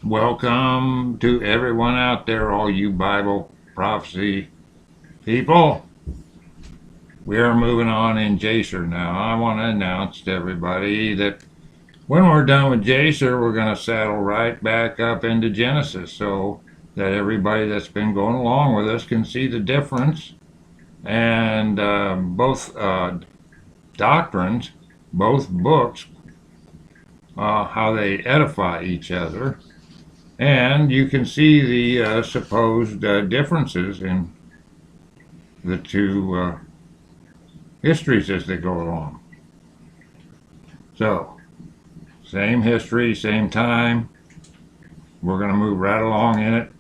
Welcome to everyone out there, all you Bible prophecy people. We are moving on in Jasher now. I want to announce to everybody that when we're done with Jasher, we're going to saddle right back up into Genesis so that everybody that's been going along with us can see the difference and both doctrines, both books, how they edify each other. And you can see the supposed differences in the two histories as they go along. So, same history, same time. We're going to move right along in it.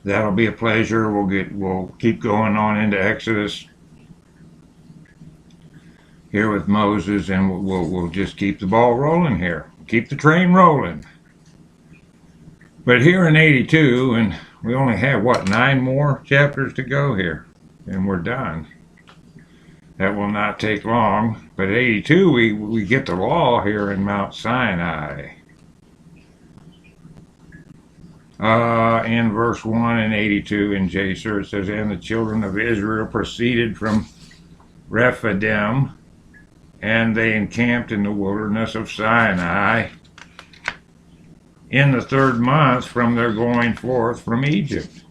That'll be a pleasure. We'll keep going on into Exodus here with Moses, and we'll just keep the ball rolling here. Keep the train rolling. But here in 82, and we only have, 9 more chapters to go here, and we're done. That will not take long. But 82, we get the law here in Mount Sinai. In verse 1 and 82 in Jasher, it says, "And the children of Israel proceeded from Rephidim, and they encamped in the wilderness of Sinai in the 3rd month from their going forth from Egypt."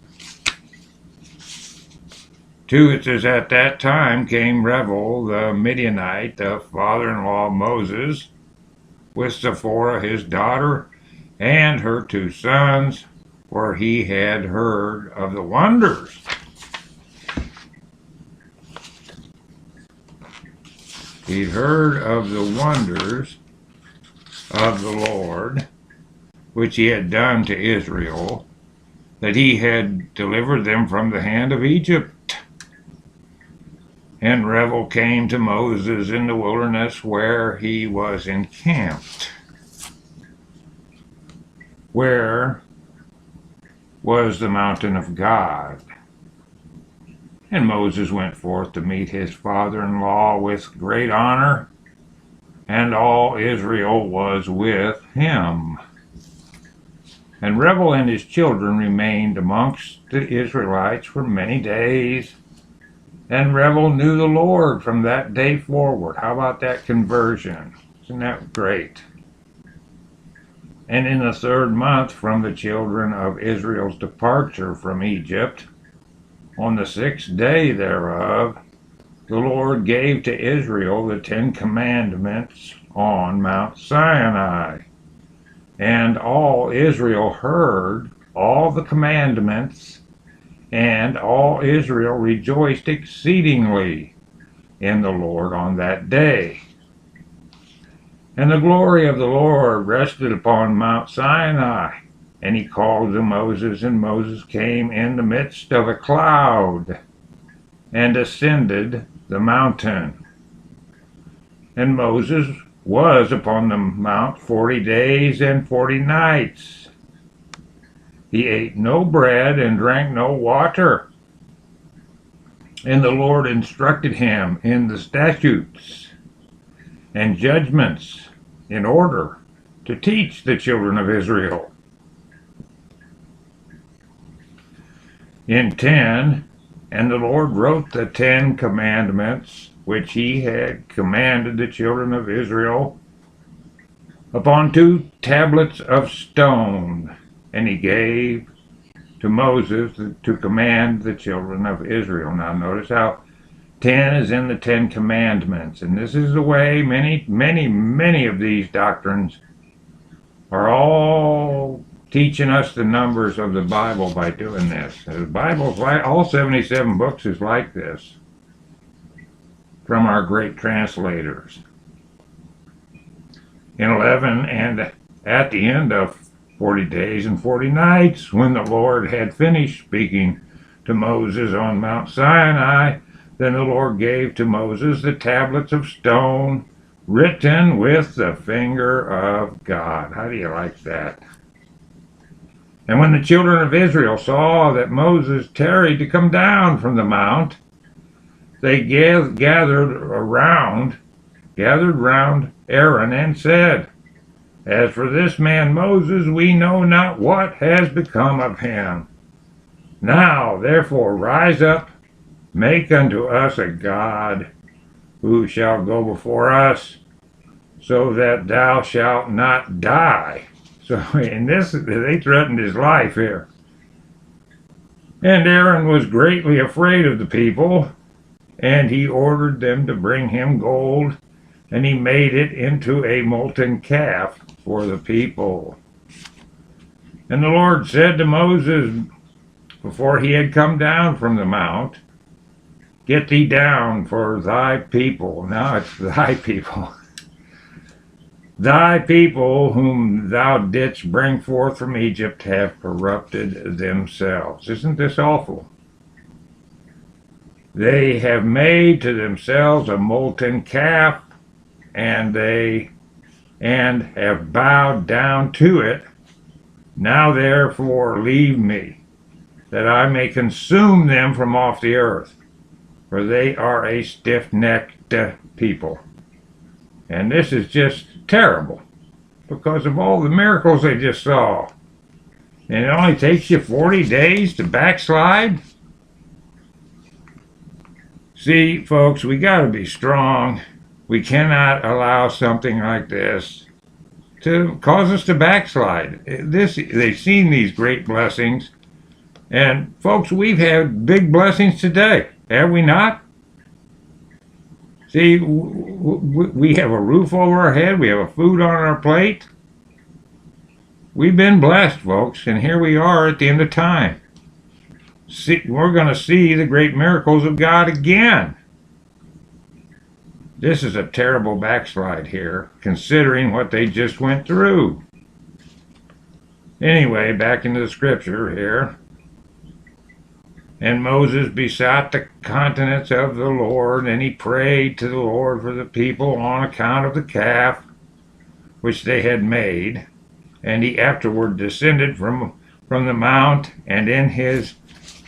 2, it says, "At that time came Revel the Midianite, the father-in-law of Moses, with Zipporah his daughter, and her 2 sons, for he had heard of the wonders." He'd heard of the wonders of the Lord, which he had done to Israel, that he had delivered them from the hand of Egypt. And Revel came to Moses in the wilderness where he was encamped, where was the mountain of God. And Moses went forth to meet his father-in-law with great honor, and all Israel was with him. And Revel and his children remained amongst the Israelites for many days. And Revel knew the Lord from that day forward. How about that conversion? Isn't that great? And in the 3rd month from the children of Israel's departure from Egypt, on the 6th day thereof, the Lord gave to Israel the 10 commandments on Mount Sinai. And all Israel heard all the commandments, and all Israel rejoiced exceedingly in the Lord on that day. And the glory of the Lord rested upon Mount Sinai. And he called to Moses, and Moses came in the midst of a cloud, and ascended the mountain. And Moses was upon the mount 40 days and 40 nights. He ate no bread and drank no water. And the Lord instructed him in the statutes and judgments in order to teach the children of Israel. In 10, and the Lord wrote the 10 commandments which he had commanded the children of Israel upon 2 tablets of stone, and he gave to Moses to command the children of Israel. Now notice how 10 is in the 10 commandments, and this is the way many of these doctrines are all teaching us the numbers of the Bible by doing this. The Bible's like, all 77 books is like this from our great translators. In 11, and at the end of 40 days and 40 nights, when the Lord had finished speaking to Moses on Mount Sinai, then the Lord gave to Moses the tablets of stone written with the finger of God. How do you like that? And when the children of Israel saw that Moses tarried to come down from the mount, they gathered round Aaron and said, As for this man Moses, we know not what has become of him. Now, therefore, rise up, make unto us a god, who shall go before us, so that thou shalt not die. So in this, they threatened his life here. And Aaron was greatly afraid of the people, and he ordered them to bring him gold, and he made it into a molten calf for the people. And the Lord said to Moses, before he had come down from the mount, get thee down, for thy people, now it's thy people, thy people whom thou didst bring forth from Egypt have corrupted themselves. Isn't this awful? They have made to themselves a molten calf, and have bowed down to it. Now therefore leave me, that I may consume them from off the earth, for they are a stiff-necked people. And this is just terrible, because of all the miracles they just saw. And it only takes you 40 days to backslide? See, folks, we got to be strong. We cannot allow something like this to cause us to backslide. They've seen these great blessings. And, folks, we've had big blessings today, have we not? See, we have a roof over our head. We have a food on our plate. We've been blessed, folks, and here we are at the end of time. We're going to see the great miracles of God again. This is a terrible backslide here, considering what they just went through. Anyway, back into the scripture here. And Moses besought the countenance of the Lord, and he prayed to the Lord for the people on account of the calf which they had made. And he afterward descended from the mount, and in his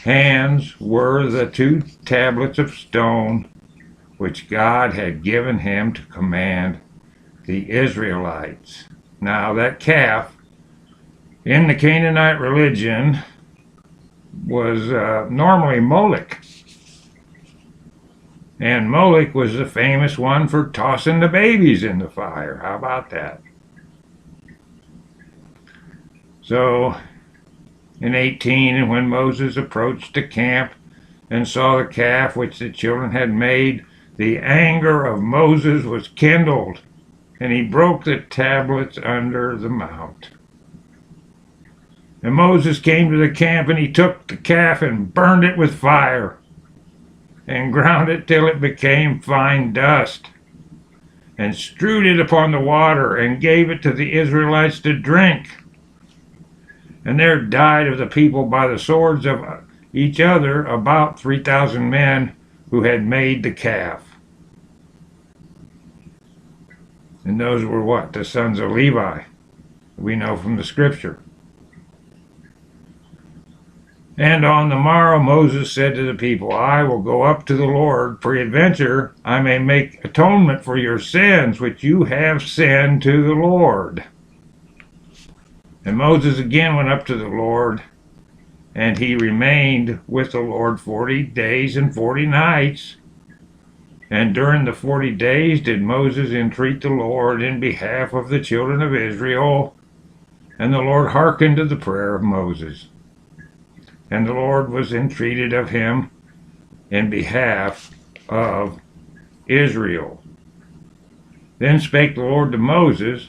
hands were the 2 tablets of stone, which God had given him to command the Israelites. Now that calf, in the Canaanite religion, was normally Moloch. And Moloch was the famous one for tossing the babies in the fire. How about that? So, in 18, and when Moses approached the camp and saw the calf which the children had made, the anger of Moses was kindled, and he broke the tablets under the mount. And Moses came to the camp, and he took the calf and burned it with fire, and ground it till it became fine dust, and strewed it upon the water, and gave it to the Israelites to drink. And there died of the people by the swords of each other about 3,000 men who had made the calf. And those were what? The sons of Levi, we know from the scripture. And on the morrow Moses said to the people, I will go up to the Lord, peradventure I may make atonement for your sins, which you have sinned to the Lord. And Moses again went up to the Lord, and he remained with the Lord 40 days and 40 nights. And during the 40 days did Moses entreat the Lord in behalf of the children of Israel, and the Lord hearkened to the prayer of Moses. And the Lord was entreated of him in behalf of Israel. Then spake the Lord to Moses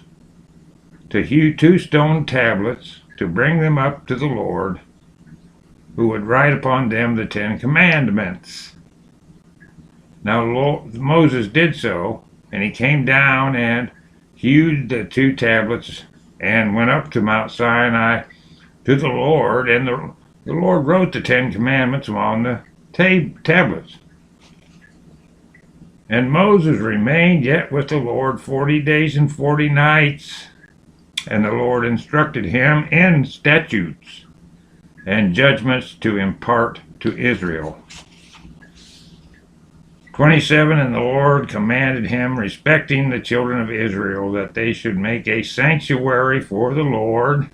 to hew 2 stone tablets, to bring them up to the Lord, who would write upon them the 10 commandments. Now Moses did so, and he came down and hewed the 2 tablets, and went up to Mount Sinai to the Lord, and the Lord wrote the 10 commandments on the tablets. And Moses remained yet with the Lord 40 days and 40 nights, and the Lord instructed him in statutes and judgments to impart to Israel. 27, and the Lord commanded him respecting the children of Israel that they should make a sanctuary for the Lord,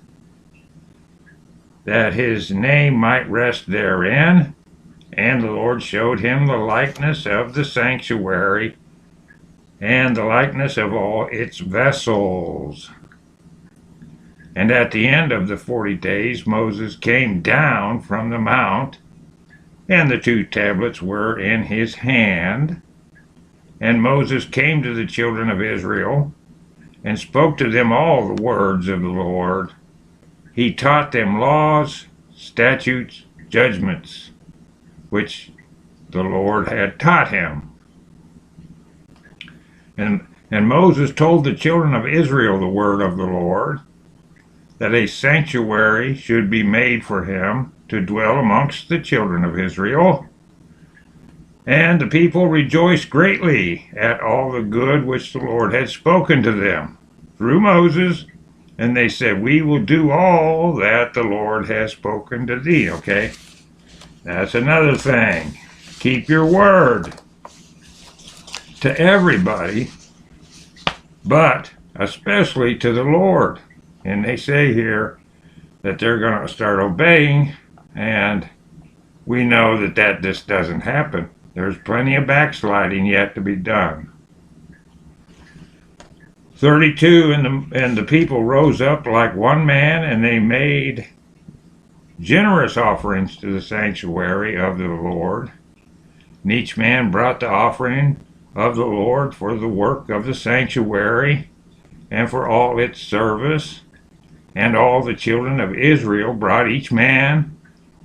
that his name might rest therein. And the Lord showed him the likeness of the sanctuary and the likeness of all its vessels. And at the end of the 40 days Moses came down from the mount, and the 2 tablets were in his hand. And Moses came to the children of Israel and spoke to them all the words of the Lord. He taught them laws, statutes, judgments, which the Lord had taught him. And Moses told the children of Israel the word of the Lord, that a sanctuary should be made for him to dwell amongst the children of Israel. And the people rejoiced greatly at all the good which the Lord had spoken to them through Moses. And they said, we will do all that the Lord has spoken to thee. Okay, that's another thing. Keep your word to everybody, but especially to the Lord. And they say here that they're going to start obeying, and we know that just doesn't happen. There's plenty of backsliding yet to be done. 32, and the people rose up like one man, and they made generous offerings to the sanctuary of the Lord. And each man brought the offering of the Lord for the work of the sanctuary and for all its service. And all the children of Israel brought each man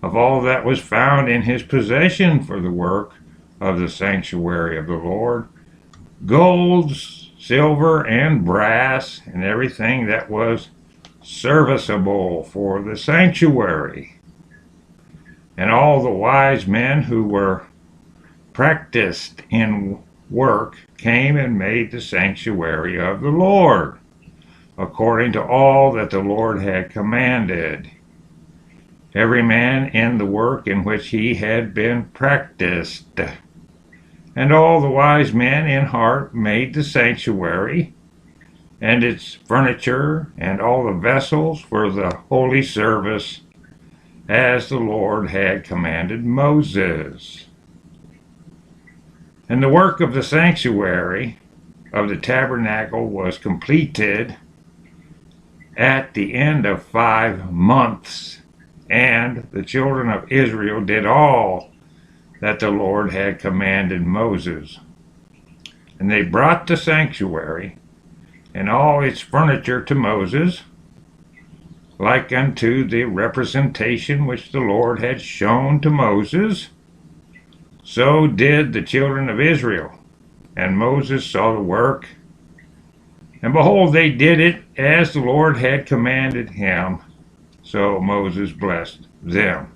of all that was found in his possession for the work of the sanctuary of the Lord, gold, silver, and brass, and everything that was serviceable for the sanctuary. And all the wise men who were practiced in work came and made the sanctuary of the Lord, according to all that the Lord had commanded, every man in the work in which he had been practiced. And all the wise men in heart made the sanctuary, and its furniture, and all the vessels for the holy service, as the Lord had commanded Moses. And the work of the sanctuary of the tabernacle was completed at the end of 5 months, and the children of Israel did all that the Lord had commanded Moses. And they brought the sanctuary and all its furniture to Moses, like unto the representation which the Lord had shown to Moses. So did the children of Israel. And Moses saw the work, and behold, they did it as the Lord had commanded him. So Moses blessed them.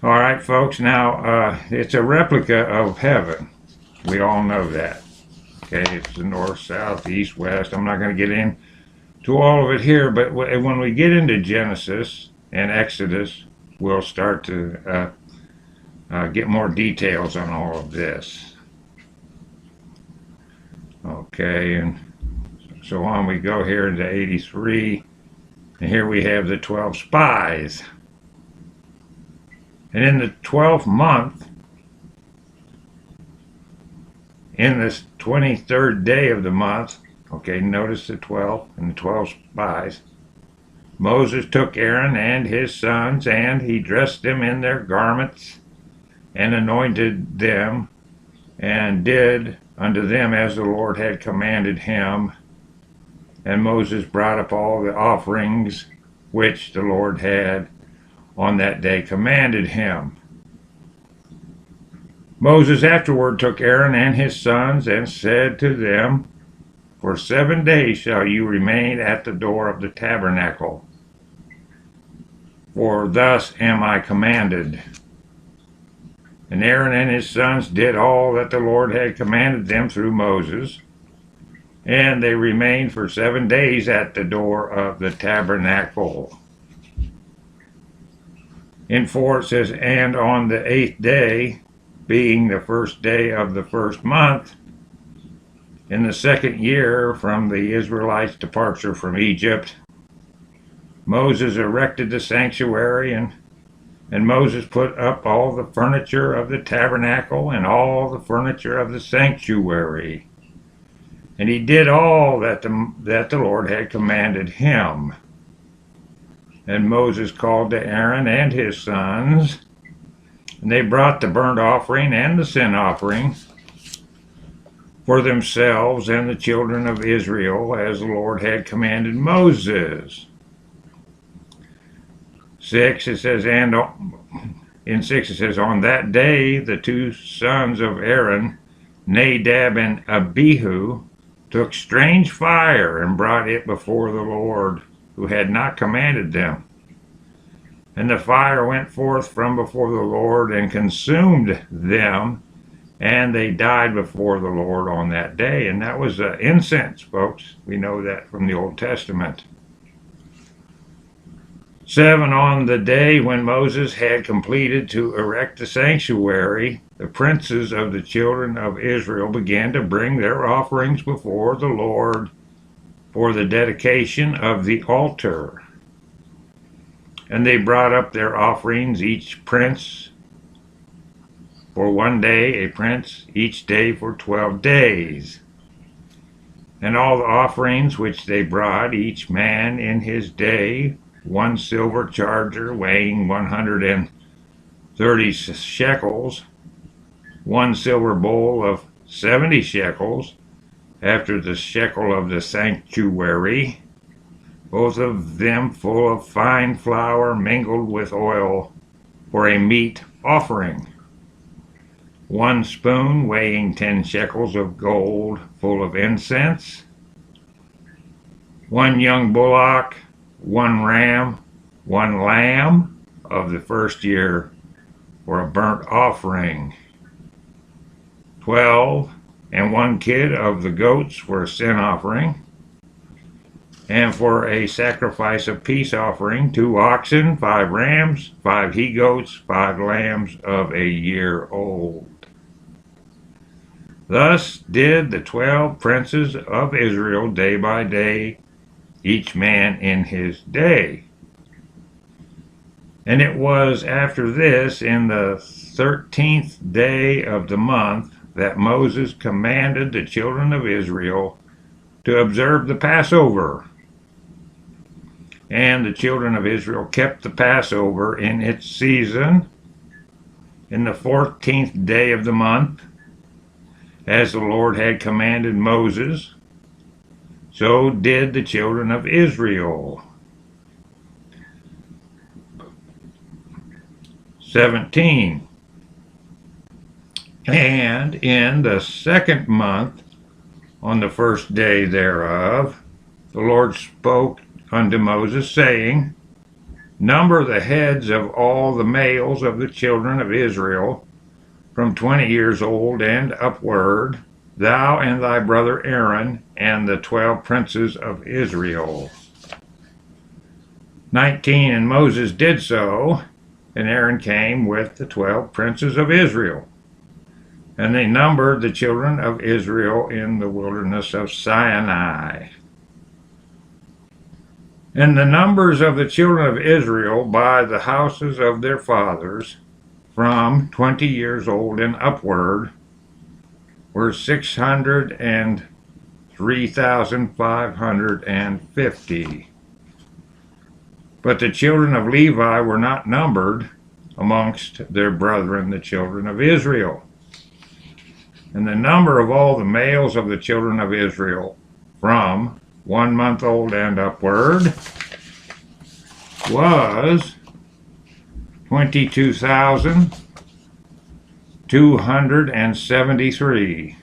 All right, folks, now it's a replica of heaven. We all know that. Okay, it's the north, south, east, west. I'm not going to get into all of it here, but when we get into Genesis and Exodus, we'll start to get more details on all of this. Okay, and so on we go here into 83, and here we have the 12 spies. And in the 12th month, in this 23rd day of the month, okay, notice the 12 and the 12 spies, Moses took Aaron and his sons, and he dressed them in their garments, and anointed them, and did unto them as the Lord had commanded him. And Moses brought up all the offerings which the Lord had on that day commanded him. Moses afterward took Aaron and his sons, and said to them, For 7 days shall you remain at the door of the tabernacle, for thus am I commanded. And Aaron and his sons did all that the Lord had commanded them through Moses, and they remained for 7 days at the door of the tabernacle. In 4 it says, And on the 8th day being the first day of the first month, in the second year from the Israelites' departure from Egypt, Moses erected the sanctuary, and Moses put up all the furniture of the tabernacle and all the furniture of the sanctuary. And he did all that the Lord had commanded him. And Moses called to Aaron and his sons, and they brought the burnt offering and the sin offering for themselves and the children of Israel, as the Lord had commanded Moses. 6, it says, and in 6 it says, on that day the two sons of Aaron, Nadab and Abihu, took strange fire and brought it before the Lord, who had not commanded them. And the fire went forth from before the Lord and consumed them, and they died before the Lord on that day. And that was incense, folks. We know that from the Old Testament. 7, on the day when Moses had completed to erect the sanctuary, the princes of the children of Israel began to bring their offerings before the Lord for the dedication of the altar. And they brought up their offerings, each prince for 1 day, a prince each day for 12 days. And all the offerings which they brought, each man in his day, 1 silver charger weighing 130 shekels, 1 silver bowl of 70 shekels, after the shekel of the sanctuary, both of them full of fine flour mingled with oil for a meat offering. 1 spoon weighing 10 shekels of gold full of incense. 1 young bullock, 1 ram, 1 lamb of the first year for a burnt offering. 12, and 1 kid of the goats for a sin offering. And for a sacrifice of peace offering, 2 oxen, 5 rams, 5 he-goats, 5 lambs of a year old. Thus did the 12 princes of Israel day by day, each man in his day. And it was after this, in the 13th day of the month, that Moses commanded the children of Israel to observe the Passover. And the children of Israel kept the Passover in its season, in the 14th day of the month, as the Lord had commanded Moses. So did the children of Israel. 17. And in the 2nd month, on the first day thereof, the Lord spoke unto Moses, saying, number the heads of all the males of the children of Israel, from 20 years old and upward, thou and thy brother Aaron, and the 12 princes of Israel. 19, and Moses did so, and Aaron came with the 12 princes of Israel. And they numbered the children of Israel in the wilderness of Sinai. And the numbers of the children of Israel by the houses of their fathers, from 20 years old and upward, were 603,550. But the children of Levi were not numbered amongst their brethren, the children of Israel. And the number of all the males of the children of Israel, from 1 month old and upward, was 22,273.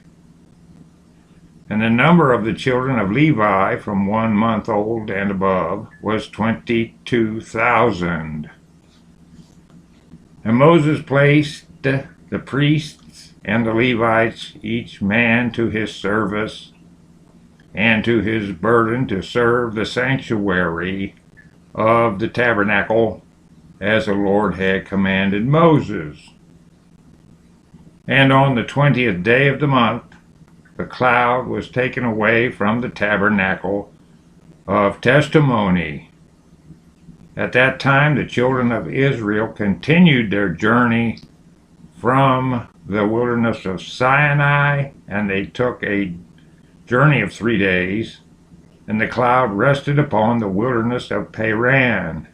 And the number of the children of Levi from 1 month old and above was 22,000. And Moses placed the priests and the Levites, each man to his service and to his burden, to serve the sanctuary of the tabernacle, as the Lord had commanded Moses. And on the 20th day of the month, the cloud was taken away from the tabernacle of testimony. At that time, the children of Israel continued their journey from the wilderness of Sinai, and they took a journey of 3 days, and the cloud rested upon the wilderness of Paran.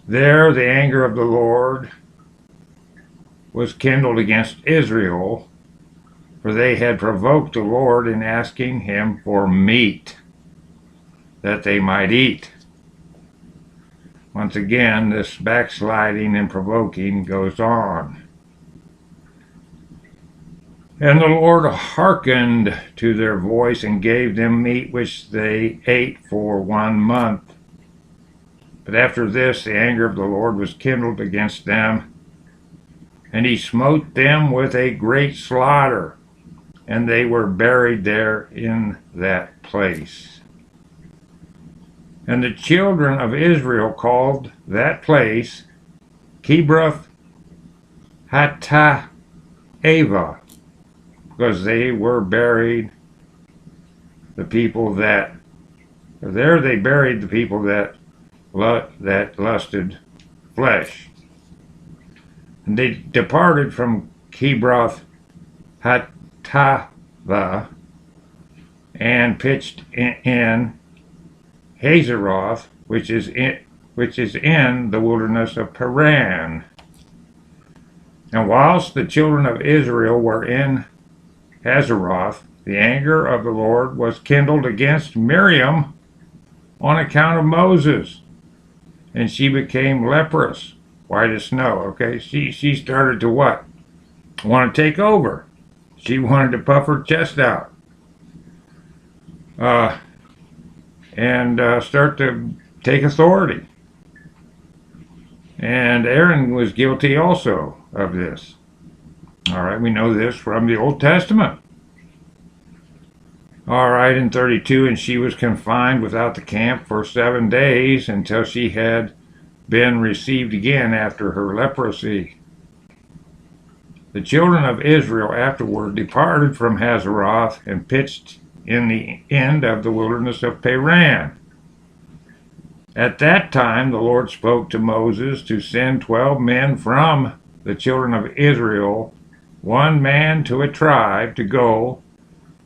There the anger of the Lord was kindled against Israel, for they had provoked the Lord in asking him for meat that they might eat. Once again, this backsliding and provoking goes on. And the Lord hearkened to their voice and gave them meat which they ate for 1 month. But after this, the anger of the Lord was kindled against them, and he smote them with a great slaughter, and they were buried there in that place. And the children of Israel called that place Kibroth Hattaavah, because they were buried the people that, there they buried the people that lusted flesh. And they departed from Kibroth Hattaavah and pitched in Hazeroth, which is in the wilderness of Paran. And whilst the children of Israel were in Hazeroth, the anger of the Lord was kindled against Miriam on account of Moses, and she became leprous, white as snow. Okay, she started to what? Want to take over. She wanted to puff her chest out. And start to take authority. And Aaron was guilty also of this. All right, we know this from the Old Testament. All right, in 32, and she was confined without the camp for 7 days until she had been received again after her leprosy. The children of Israel afterward departed from Hazeroth and pitched in the end of the wilderness of Paran. At that time the Lord spoke to Moses to send 12 men from the children of Israel, 1 man to a tribe, to go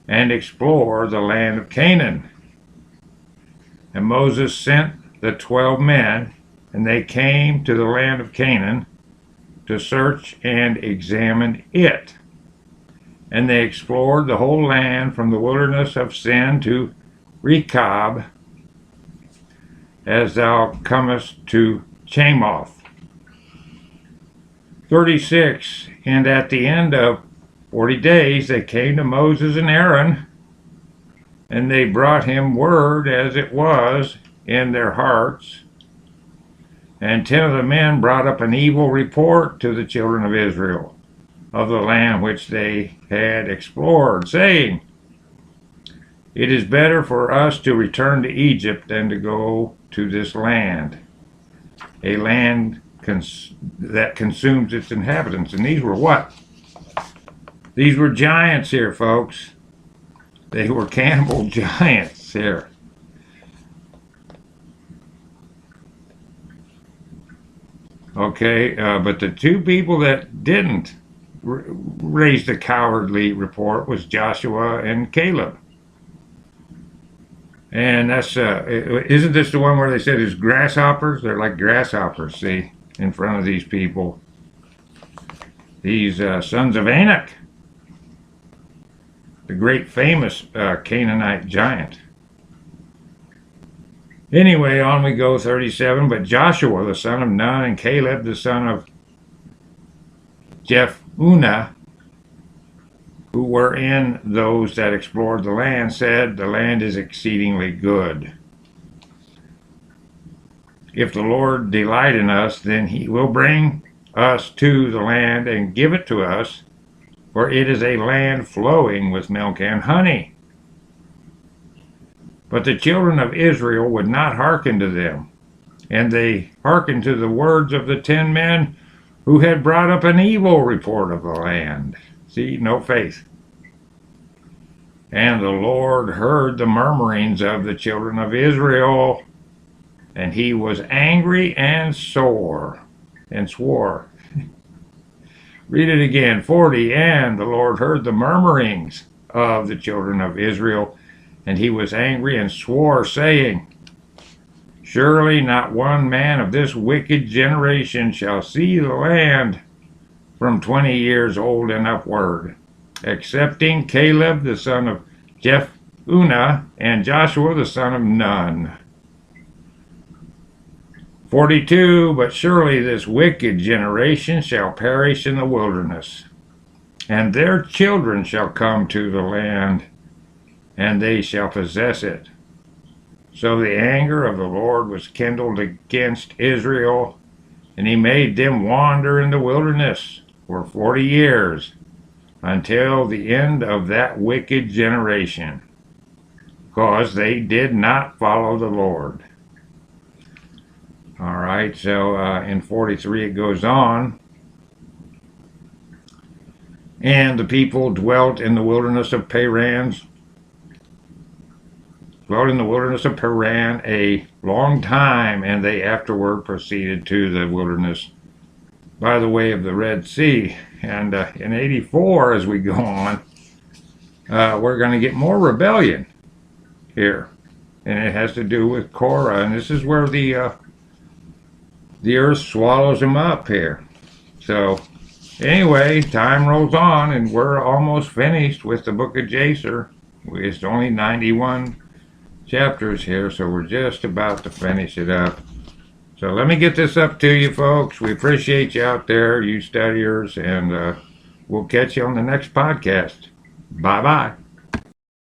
and explore the land of Canaan. And Moses sent the 12 men, and they came to the land of Canaan to search and examine it. And they explored the whole land from the wilderness of Sin to Rechab, as thou comest to Chamoth. 36, and at the end of 40 days they came to Moses and Aaron, and they brought him word as it was in their hearts. And 10 of the men brought up an evil report to the children of Israel of the land which they had explored, saying, It is better for us to return to Egypt than to go to this land, a land that consumes its inhabitants. And these were what? These were giants here, folks. They were cannibal giants here. Okay, but the 2 people that didn't raise the cowardly report was Joshua and Caleb. And that's, isn't this the one where they said it's grasshoppers? They're like grasshoppers, see, in front of these people. These sons of Anak, the great famous Canaanite giant. Anyway, on we go, 37. But Joshua, the son of Nun, and Caleb, the son of Jephunneh, who were in those that explored the land, said, The land is exceedingly good. If the Lord delight in us, then he will bring us to the land and give it to us, for it is a land flowing with milk and honey. But the children of Israel would not hearken to them, and they hearkened to the words of the 10 men who had brought up an evil report of the land. See, no faith. And the Lord heard the murmurings of the children of Israel, and he was angry and sore, and swore. Read it again, 40. And the Lord heard the murmurings of the children of Israel, and he was angry and swore, saying, Surely not one man of this wicked generation shall see the land from 20 years old and upward, excepting Caleb the son of Jephunneh and Joshua the son of Nun. 42. But surely this wicked generation shall perish in the wilderness, and their children shall come to the land, and they shall possess it. So the anger of the Lord was kindled against Israel, and he made them wander in the wilderness for 40 years, until the end of that wicked generation, because they did not follow the Lord. All right, so in 43 it goes on. And the people dwelt in the wilderness of Paran a long time, and they afterward proceeded to the wilderness by the way of the Red Sea. And in 84, as we go on, we're going to get more rebellion here, and it has to do with Korah, and this is where the earth swallows them up here. So anyway, time rolls on, and we're almost finished with the Book of Jasher. It's only 91 chapters here, so we're just about to finish it up. So let me get this up to you, folks. We appreciate you out there, you studiers, and we'll catch you on the next podcast. Bye-bye.